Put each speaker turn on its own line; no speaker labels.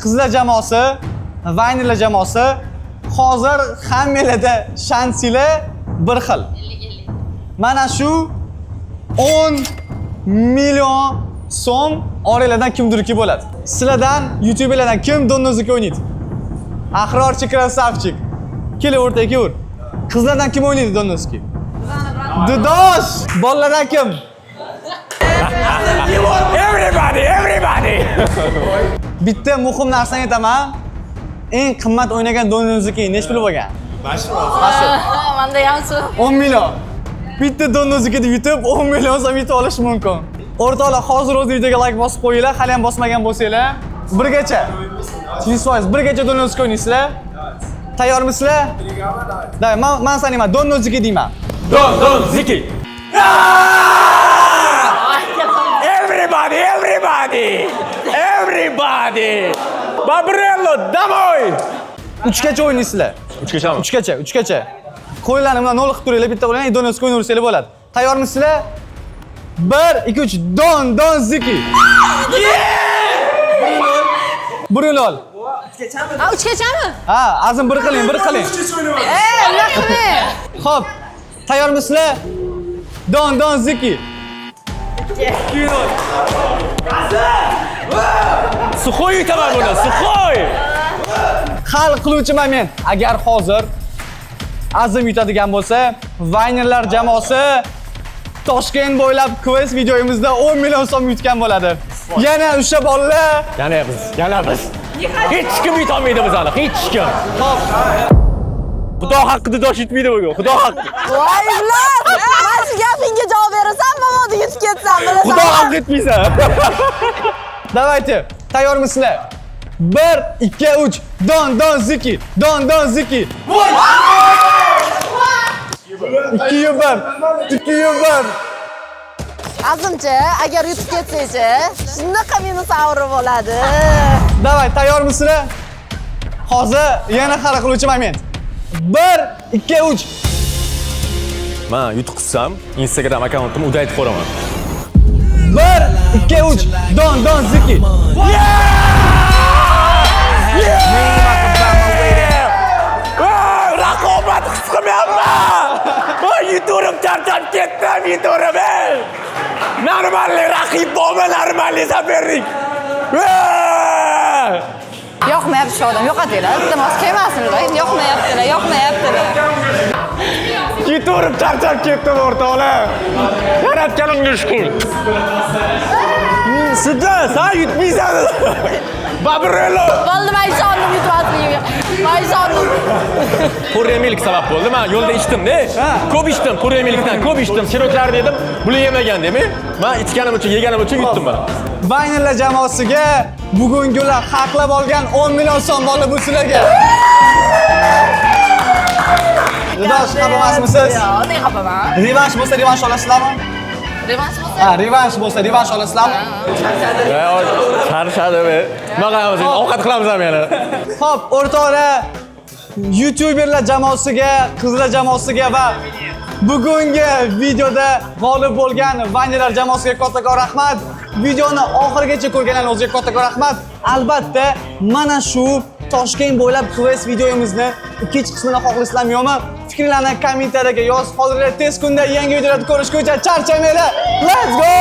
qizlar jamoasi, Vaynirlar jamoasi hozir hammalarda shansinglar bir xil. Mana shu 10 million so'm oranglardan kimdirki bo'ladi. Sizlardan, YouTuberlardan kim Donnozga o'ynaydi? Axrorchi krasavchik. Kela o'rtaga kelaver. Qizlardan kim o'ynaydi Donnozga? Dudosh! Bolalardan kim?
Everybody!
Bitta muhim narsani aytaman. Eng qimmat o'ynagan Donnozniki necha pul bo'lgan? Mashhur.
Menda ham shu.
10 million. Bitta Donnozniki deb yutib 10 million so'm yutib olish mumkin. O'rtoqlar, hozir o'z videoga like bosib qo'yinglar, hali ham bosmagan bo'lsanglar. Birgacha. 100% birgacha Donnozga o'ynaysizlar. Tayyormisizlar? Davay, men sanayman, Donnozga deyman.
Donnozga. Everybody! Babrello, damoy!
3gacha o'ynaysizlar.
3gacha.
3gacha. Qo'ylarni bilan 0 qilib turinglar, bitta qo'ylarni Donnozga o'ynaversanglar bo'ladi. Tayyormisizlar? 1, 2, 3, Donnozga. Bruno.
3gachami?
Ha, azim bir qiling.
Nima qilay?
Xo'p, tayyormisizlar? Donnozga.
Sukhoy yutaman buni, Sukhoy!
Hal qiluvchi moment. Agar hozir azim yutadigan bo'lsa, Vaynirlar jamoasi Toshkent bo'ylab quest videomizda 10 million so'm yutgan bo'ladi. Yana o'sha bolalar.
Yana biz. Hech kim yutolmaydi bizani, hech kim.
Xo'p,
Xudo haqqida dosh yutmaydi bugun. Xudo haqqi.
Voy ular! Mana shu gapingga javob berasan, mamodi yutib ketsam, bilasan.
Xudo haqqi yutmaysan.
Davaychi, tayyormisizlar? 1, 2, 3, Donnozga. 2-1.
Azimcha, agar yutib ketsa-chi, shunaqa meni savri bo'ladi.
Davay, tayyormisizlar? Hozir yana hal qiluvchi moment. 1, 2, 3.
Men yutuqsam, Instagram akkauntimni udaytib qo'yaman.
1, 2, 3, Donnozga.
Raqobat his qilmayapman. Men yuturib charchab ketdim, yuturib. Normalniy raqib bo'lma, normalniy sopernik.
Yoqmayapti shu odam, yo'qotinglar. Iltimos kelmasinlar, yoqmayaptilar.
Yuturib charchab ketdim o'rtoqlar. Yaratganimga shukr. Sizlar, sen yutmaysan. Babrello.
Bo'ldi, men ishondim yutmasligiga. Men ishondim.
Puremilik sabab bo'ldi. Men yo'lda ichdim-da. Ko'p ichdim, puremilikdan ko'p ichdim. Siroklarni yedim. Bular yemagan demi? Men ichganim uchun, yeganim uchun yutdim men.
Vaynirlar jamoasiga bugungilar haqlab olgan 10 million so'm bor bu sizlarga. Dudosh, xafa emasmisiz?
Yo'q, men xafaman.
Revansh bo'lsa revansh olasizlarmi?
Revansh bo'lsa?
Ha, revansh bo'lsa revansh olasizlarmi?
Charchadi be. Maqamiz, ovqat qilamiz ham yana.
Xo'p, o'rtoqlar, YouTuberlar jamoasiga, qizlar jamoasiga va bugungi videoda g'olib bo'lgan Vaynirlar jamoasiga kattakon rahmat. Videoni oxirigacha ko'rganlarga o'ziga kattakon rahmat. Albatta, mana shu Toshkent bo'ylab quest videomizni ikkinchi qismini xohlaysizlarmi yo'qmi? Fikrlarni kommentariyaga yozib qoldiringlar. Tez kunda yangi videolarni ko'rishguncha charchamanglar. Let's go!